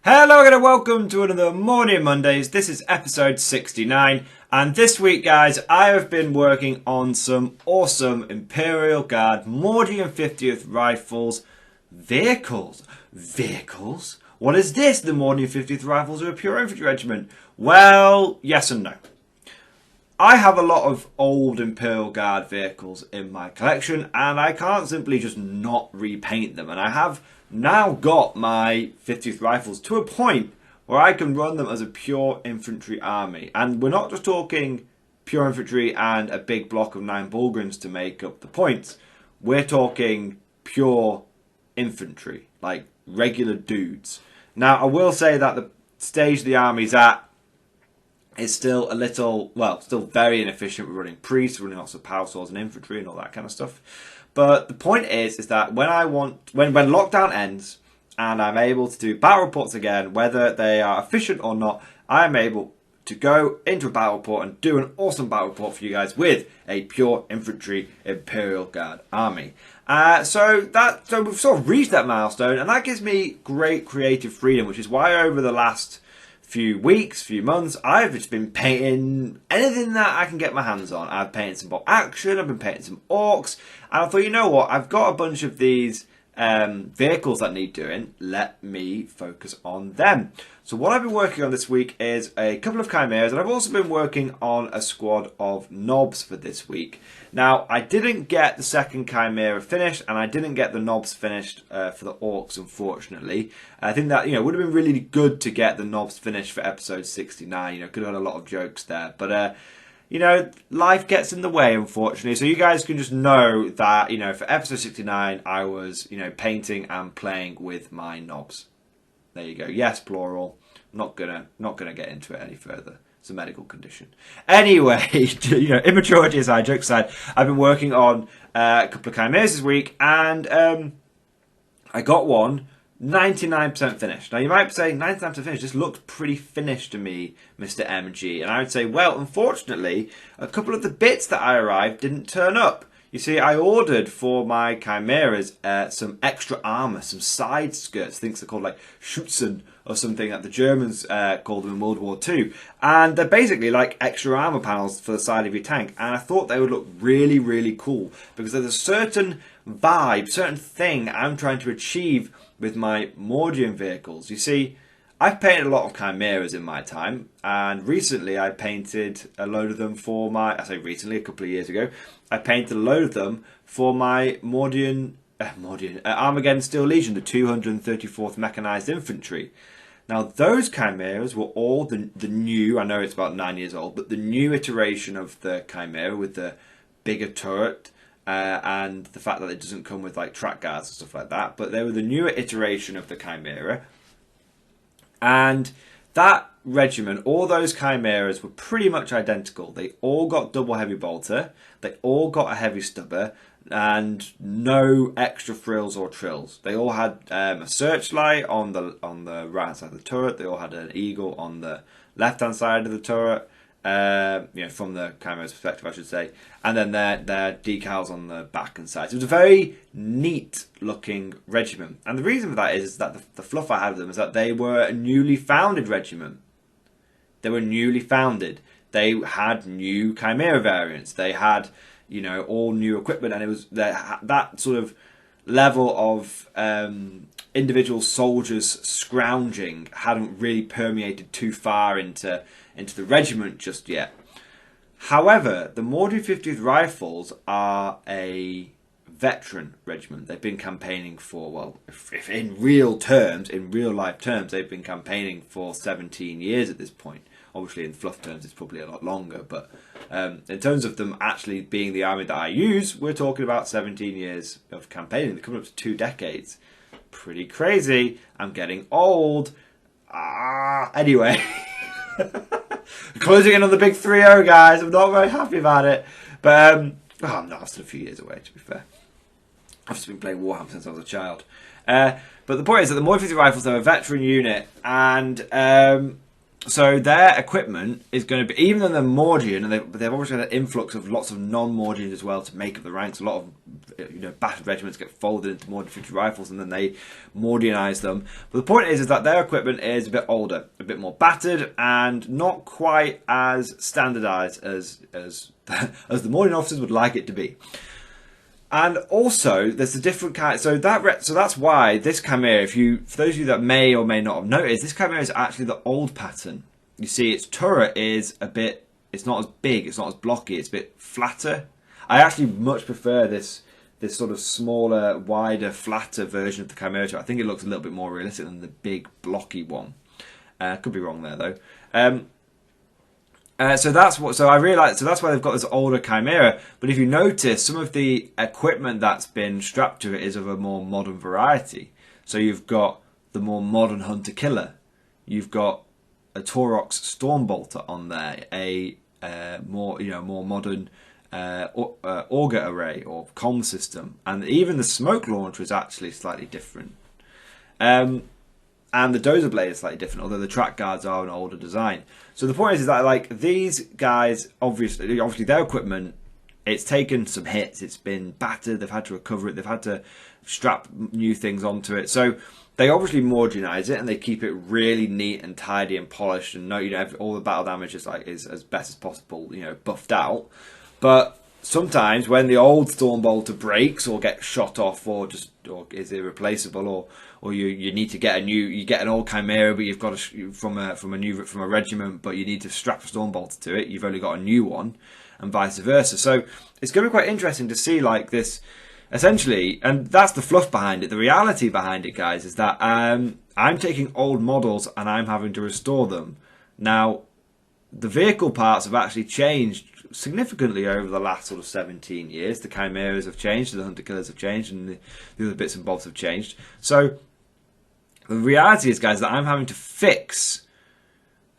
Hello and welcome to another Mordian Mondays. This is episode 69, and this week, guys, I have been working on some awesome Imperial Guard Mordian 50th Rifles vehicles. Vehicles? What is this? The Mordian 50th Rifles are a pure infantry regiment? Well, yes and no. I have a lot of old Imperial Guard vehicles in my collection, and I can't simply just not repaint them, and I have now got my 50th Rifles to a point where I can run them as a pure infantry army. And we're not just talking pure infantry and a big block of 9 Bullgryns to make up the points. We're talking pure infantry, like regular dudes. Now, I will say that the stage the army's at is still a little, well, still very inefficient. We're running priests, running lots of power swords and infantry and all that kind of stuff. But the point is that when lockdown ends and I'm able to do battle reports again, whether they are efficient or not, I'm able to go into a battle report and do an awesome battle report for you guys with a pure infantry Imperial Guard army. So we've sort of reached that milestone, and that gives me great creative freedom, which is why over the last few weeks, few months, I've just been painting anything that I can get my hands on. I've painted some bot action, I've been painting some orcs, and I thought, you know what, I've got a bunch of these vehicles that need doing, let me focus on them. So what I've been working on this week is a couple of chimeras, and I've also been working on a squad of knobs for this week. Now, I didn't get the second chimera finished, and I didn't get the knobs finished for the orcs, unfortunately. I think that, would have been really good to get the knobs finished for episode 69. Could have had a lot of jokes there, but life gets in the way, unfortunately. So you guys can just know that, for episode 69, I was, painting and playing with my knobs. There you go. Yes, plural. Not gonna get into it any further. It's a medical condition. Anyway, immaturity aside, jokes aside, I've been working on a couple of chimeras this week, and I got one 99% finished. Now, you might say 99% finished. This looks pretty finished to me, Mr. MG. And I would say, well, unfortunately, a couple of the bits that I arrived didn't turn up. You see, I ordered for my chimeras some extra armour, some side skirts, things they're called like Schützen or something that the Germans called them in World War II. And they're basically like extra armour panels for the side of your tank. And I thought they would look really, really cool because there's a certain vibe, certain thing I'm trying to achieve with my Mordian vehicles. You see, I've painted a lot of chimeras in my time, and recently I painted a load of them for my, I say recently, a couple of years ago, I painted a load of them for my Armageddon Steel Legion, the 234th Mechanized Infantry. Now, those chimeras were all the new, I know it's about 9 years old, but the new iteration of the chimera with the bigger turret, and the fact that it doesn't come with like track guards and stuff like that, but they were the newer iteration of the chimera. And that regiment, all those chimeras were pretty much identical. They all got double heavy bolter, they all got a heavy stubber, and no extra frills or trills. They all had a searchlight on the right hand side of the turret. They all had an eagle on the left hand side of the turret. From the chimera's perspective, I should say, and then their decals on the back and sides. It was a very neat looking regiment, and the reason for that is that the fluff I had of them is that they were a newly founded regiment. They were newly founded. They had new chimera variants. They had, all new equipment, and it was that sort of level of individual soldiers scrounging hadn't really permeated too far into the regiment just yet. However, the Mordian 50th Rifles are a veteran regiment. They've been campaigning for, well, if in real life terms, they've been campaigning for 17 years at this point. Obviously, in fluff terms, it's probably a lot longer, but in terms of them actually being the army that I use, we're talking about 17 years of campaigning. They're coming up to 2 decades. Pretty crazy. I'm getting old. Anyway. Closing in on the big 3-0, guys. I'm not very happy about it. But, I'm not. Still a few years away, to be fair. I've just been playing Warhammer since I was a child. But the point is that the Mordian 50 Rifles are a veteran unit. And So their equipment is going to be, even though they're Mordian, and they've obviously had an influx of lots of non-Mordians as well to make up the ranks. A lot of battered regiments get folded into Mordian 50 rifles, and then they Mordianize them. But the point is that their equipment is a bit older, a bit more battered, and not quite as standardized as as the Mordian officers would like it to be. And also, there's a different kind. So that's why this Chimera, for those of you that may or may not have noticed, this Chimera is actually the old pattern. You see, its turret is a bit. It's not as big. It's not as blocky. It's a bit flatter. I actually much prefer this sort of smaller, wider, flatter version of the Chimera turret. I think it looks a little bit more realistic than the big, blocky one. Could be wrong there though. So that's I realised. So that's why they've got this older Chimera. But if you notice, some of the equipment that's been strapped to it is of a more modern variety. So you've got the more modern Hunter Killer. You've got a Taurox Stormbolter on there, a more modern auger array or comm system, and even the smoke launcher is actually slightly different. And the dozer blade is slightly different, although the track guards are an older design. So the point is that like these guys, obviously their equipment, it's taken some hits. It's been battered. They've had to recover it. They've had to strap new things onto it. So they obviously Mordianize it and they keep it really neat and tidy and polished. And all the battle damage is as best as possible, buffed out. But sometimes when the old Stormbolter breaks or gets shot off or is irreplaceable or you need to get an old Chimera, but you've got from a regiment, but you need to strap a Stormbolter to it. You've only got a new one, and vice versa. So it's going to be quite interesting to see like this, essentially, and that's the fluff behind it. The reality behind it, guys, is that I'm taking old models and I'm having to restore them. Now, the vehicle parts have actually changed significantly over the last sort of 17 years. The Chimeras have changed, the Hunter Killers have changed, and the other bits and bobs have changed. So the reality is, guys, that I'm having to fix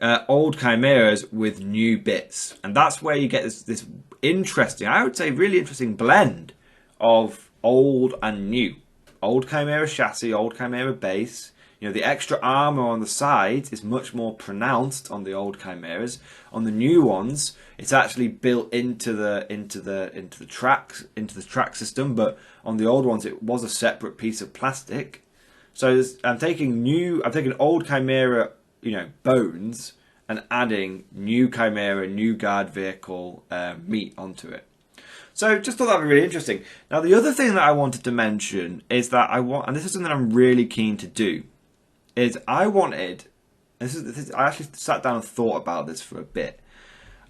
old Chimeras with new bits. And that's where you get this interesting, I would say really interesting blend of old and new. Old Chimera chassis, old Chimera base. The extra armor on the sides is much more pronounced on the old Chimeras. On the new ones, it's actually built into the track system, but on the old ones, it was a separate piece of plastic. So I'm taking old Chimera, bones, and adding new Chimera, new guard vehicle meat onto it. So just thought that would be really interesting. Now the other thing that I wanted to mention is that and this is something I'm really keen to do, is I actually sat down and thought about this for a bit.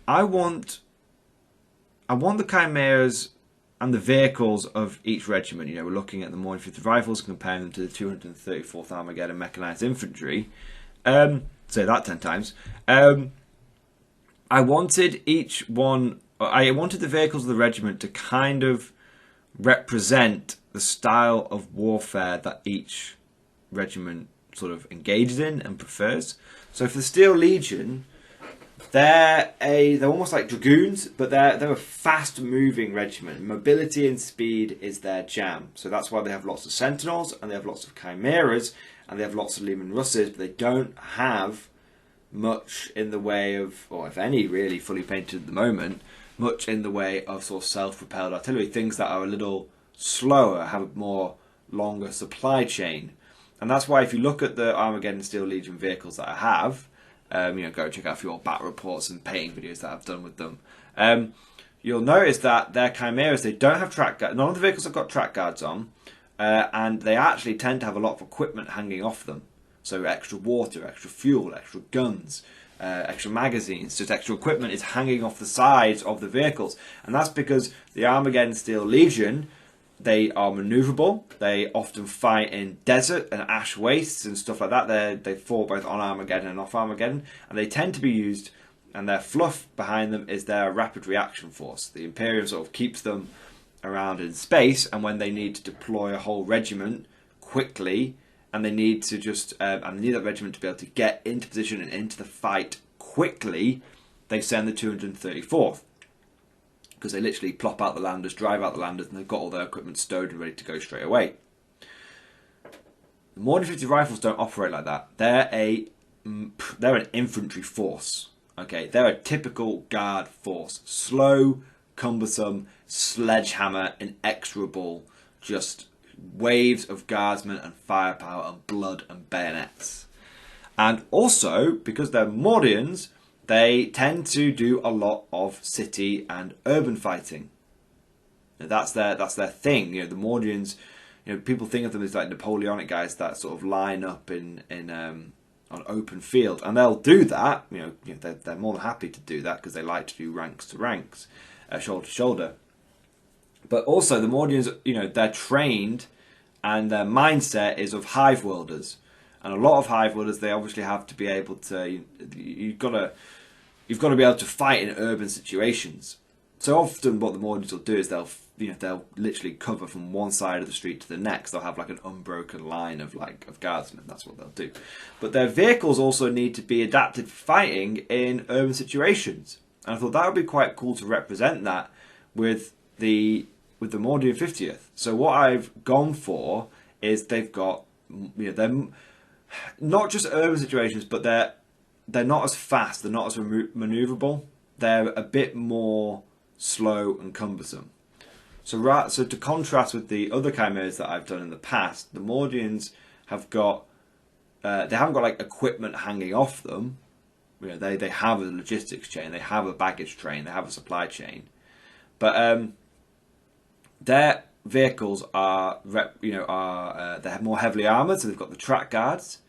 I want the Chimeras and the vehicles of each regiment. We're looking at the Mordian 50 rifles, comparing them to the 234th Armageddon Mechanized Infantry. Say that 10 times. I wanted the vehicles of the regiment to kind of represent the style of warfare that each regiment sort of engages in and prefers. So for the Steel Legion, they're almost like dragoons, but they're a fast-moving regiment. Mobility and speed is their jam. So that's why they have lots of Sentinels and they have lots of Chimeras and they have lots of Leman Russes, but they don't have much in the way of, or if any really fully painted at the moment, much in the way of sort of self-propelled artillery. Things that are a little slower, have a more longer supply chain. And that's why if you look at the Armageddon Steel Legion vehicles that I have, go check out a few old battle reports and painting videos that I've done with them. You'll notice that their Chimeras, they don't have track guards. None of the vehicles have got track guards on, and they actually tend to have a lot of equipment hanging off them. So extra water, extra fuel, extra guns, extra magazines, just extra equipment is hanging off the sides of the vehicles. And that's because the Armageddon Steel Legion, they are maneuverable. They often fight in desert and ash wastes and stuff like that. They fought both on Armageddon and off Armageddon, and they tend to be used, and their fluff behind them is their rapid reaction force. The Imperium sort of keeps them around in space, and when they need to deploy a whole regiment quickly, and they need to and they need that regiment to be able to get into position and into the fight quickly, they send the 234th. Because they literally plop out the landers, drive out the landers, and they've got all their equipment stowed and ready to go straight away. The Mordian 50 rifles don't operate like that. They're a they're an infantry force. Okay, they're a typical guard force. Slow, cumbersome, sledgehammer, inexorable, just waves of guardsmen and firepower and blood and bayonets. And also, because they're Mordians, they tend to do a lot of city and urban fighting. That's their thing. You know, the Mordians, you know, people think of them as like Napoleonic guys that sort of line up in on open field, and they'll do that. You know, they're more than happy to do that because they like to do ranks to ranks, shoulder to shoulder. But also the Mordians, you know, they're trained, and their mindset is of hive worlders, and a lot of hive worlders, they obviously have to be able to. You've got to be able to fight in urban situations. So often, what the Mordians will do is they'll literally cover from one side of the street to the next. They'll have like an unbroken line of guardsmen. That's what they'll do. But their vehicles also need to be adapted for fighting in urban situations. And I thought that would be quite cool to represent that with the Mordian 50th. So what I've gone for is they've got, you know, they're not just urban situations, but they're not as fast. They're not as maneuverable. They're a bit more slow and cumbersome. So to contrast with the other chimeras that I've done in the past, the Mordians have got they haven't got like equipment hanging off them. You know, they have a logistics chain, they have a baggage train, they have a supply chain, but their vehicles are they're more heavily armored. So they've got the track guards,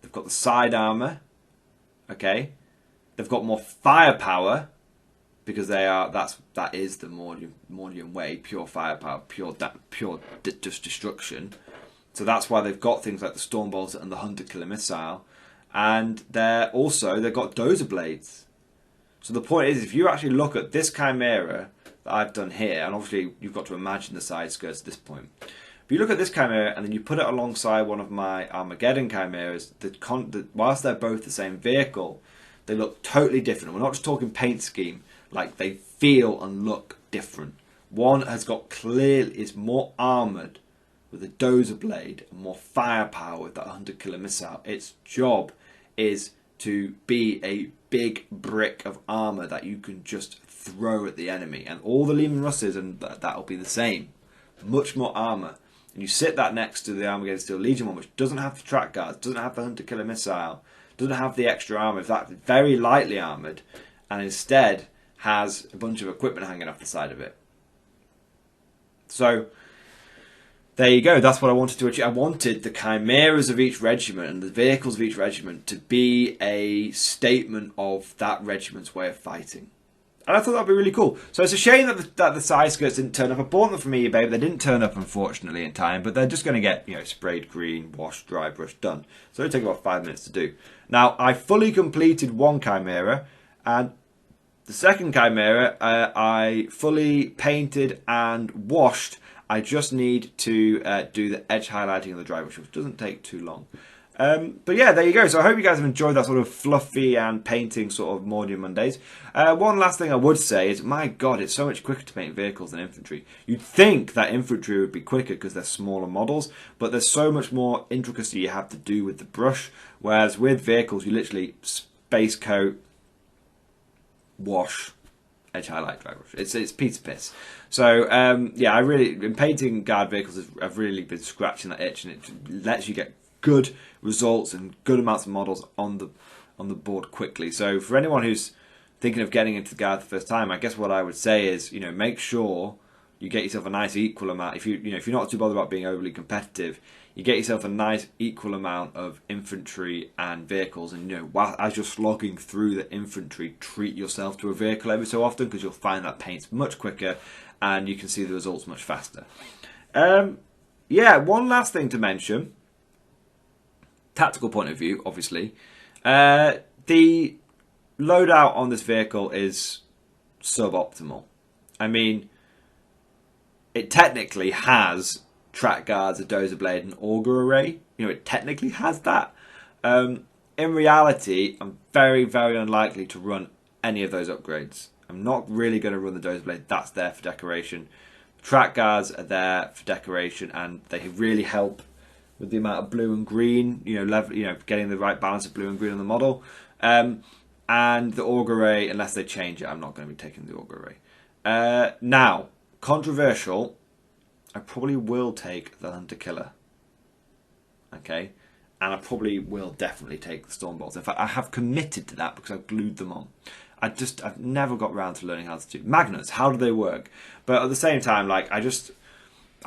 they've got the side armor. Okay, they've got more firepower. Because that is the Mordian way, pure firepower, pure just destruction. So that's why they've got things like the Stormbolt and the Hunter Killer Missile, and they've got dozer blades. So the point is, if you actually look at this chimera that I've done here, and obviously you've got to imagine the side skirts at this point. If you look at this chimera and then you put it alongside one of my Armageddon chimeras, whilst they're both the same vehicle, they look totally different. We're not just talking paint scheme. Like, they feel and look different. One is more armoured with a dozer blade and more firepower with that Hunter Killer Missile. Its job is to be a big brick of armour that you can just throw at the enemy. And all the Lehman Russes, and that'll be the same. Much more armour. And you sit that next to the Armageddon Steel Legion one, which doesn't have the track guards, doesn't have the Hunter Killer Missile, doesn't have the extra armour, in fact, very lightly armoured, and instead has a bunch of equipment hanging off the side of it. So there you go. That's what I wanted to achieve. I wanted the chimeras of each regiment and the vehicles of each regiment to be a statement of that regiment's way of fighting. And I thought that would be really cool. So it's a shame that the side skirts didn't turn up. I bought them from eBay, but they didn't turn up, unfortunately, in time. But they're just going to get, you know, sprayed green, washed, dry brushed, done. So it'll take about 5 minutes to do. Now, I fully completed one chimera, and the second chimera, I fully painted and washed. I just need to do the edge highlighting of the dry brush, which doesn't take too long. But yeah, there you go. So I hope you guys have enjoyed that sort of fluffy and painting sort of Mordian Mondays. One last thing I would say is, my God, it's so much quicker to paint vehicles than infantry. You'd think that infantry would be quicker because they're smaller models, but there's so much more intricacy you have to do with the brush, whereas with vehicles, you literally base coat, wash, edge highlight, dry brush. It's pizza piss. So yeah, in painting guard vehicles, I've really been scratching that itch, and it lets you get good results and good amounts of models on the board quickly. So for anyone who's thinking of getting into the guard the first time, I guess what I would say is, you know, make sure you get yourself a nice equal amount. If you're not too bothered about being overly competitive, you get yourself a nice equal amount of infantry and vehicles, and, you know, as you're slogging through the infantry, treat yourself to a vehicle every so often, because you'll find that paint's much quicker and you can see the results much faster. Yeah, one last thing to mention, tactical point of view, obviously, the loadout on this vehicle is suboptimal. I mean, it technically has track guards, a dozer blade, and auger array. You know, it technically has that. In reality, I'm very, very unlikely to run any of those upgrades. I'm not really going to run the dozer blade. That's there for decoration. Track guards are there for decoration, and they really help with the amount of blue and green, getting the right balance of blue and green on the model. And the auger ray, unless they change it, I'm not going to be taking the auger ray. Now, controversial, I probably will take the Hunter Killer. Okay? And I probably will definitely take the Storm Bolts. In fact, I have committed to that because I've glued them on. I've never got round to learning how to do magnets. How do they work? But at the same time, like I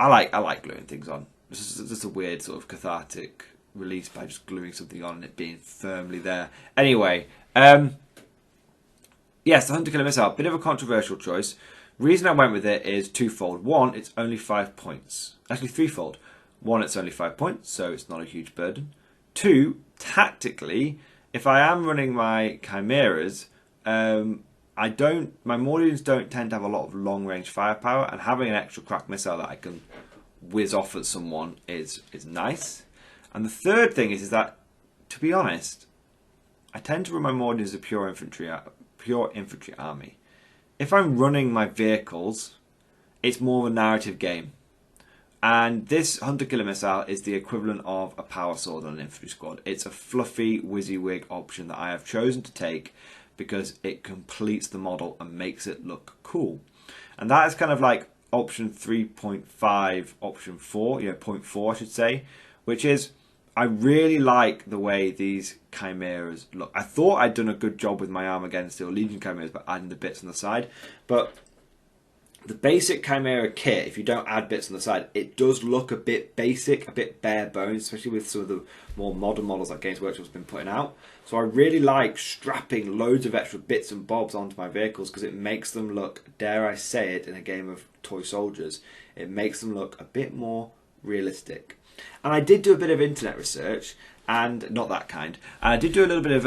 like gluing things on. This is just a weird sort of cathartic release by just gluing something on and it being firmly there. Anyway, yes, the Hunter Killer Missile, bit of a controversial choice. Reason I went with it is twofold. One, it's only 5 points. Actually, threefold. One, it's only 5 points, so it's not a huge burden. Two, tactically, if I am running my Chimeras, my Mordians don't tend to have a lot of long-range firepower, and having an extra crack missile that I can whiz off at someone is nice. And the third thing is that, to be honest, I tend to run my Mordians as a pure infantry army. If I'm running my vehicles, it's more of a narrative game. And this Hunter Killer Missile is the equivalent of a power sword on an infantry squad. It's a fluffy WYSIWYG option that I have chosen to take because it completes the model and makes it look cool. And that is kind of like option 3.5, option 4, 0.4 I should say, which is I really like the way these Chimeras look. I thought I'd done a good job with my Armageddon Steel Legion Chimeras by adding the bits on the side, but the basic Chimera kit, if you don't add bits on the side, it does look a bit basic, a bit bare bones, especially with some of the more modern models that Games Workshop's been putting out. So I really like strapping loads of extra bits and bobs onto my vehicles because it makes them look, dare I say it, in a game of toy soldiers, it makes them look a bit more realistic. And I did do a bit of internet research, and not that kind, and I did do a little bit of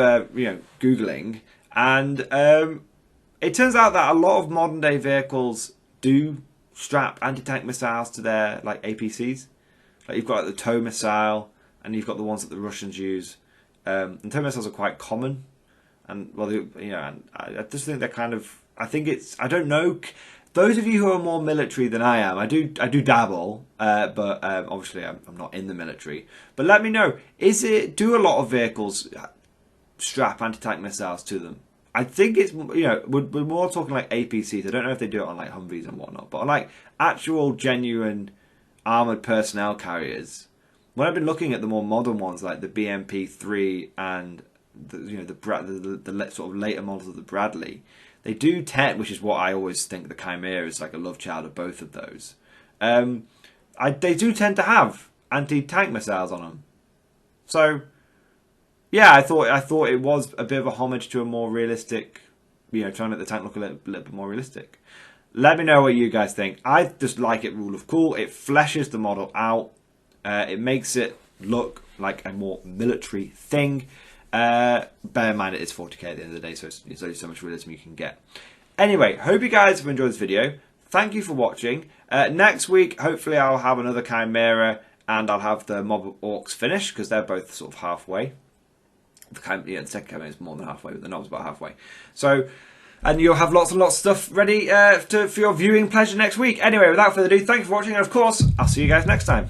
Googling, and it turns out that a lot of modern day vehicles do strap anti-tank missiles to their APCs. Like you've got the tow missile, and you've got the ones that the Russians use. And tow missiles are quite common, and and I just think they're kind of. I think it's. I don't know. Those of you who are more military than I am, I do dabble, but obviously I'm not in the military. But let me know. Do a lot of vehicles strap anti-tank missiles to them? I think it's, we're more talking like APCs. I don't know if they do it on like Humvees and whatnot, but on like actual genuine armoured personnel carriers, when I've been looking at the more modern ones like the BMP-3 and the sort of later models of the Bradley, they do tend, which is what I always think the Chimera is like a love child of both of those. They do tend to have anti-tank missiles on them. So yeah, I thought it was a bit of a homage to a more realistic, trying to make the tank look a little bit more realistic. Let me know what you guys think. I just like it rule of cool. It fleshes the model out. It makes it look like a more military thing. Bear in mind it is 40k at the end of the day, so it's only so much realism you can get. Anyway, hope you guys have enjoyed this video. Thank you for watching. Next week, hopefully I'll have another Chimera and I'll have the Mob of Orcs finished because they're both sort of halfway. The second Chimera is more than halfway, but the Nob's about halfway. So, and you'll have lots and lots of stuff ready for your viewing pleasure next week. Anyway, without further ado, thank you for watching, and of course, I'll see you guys next time.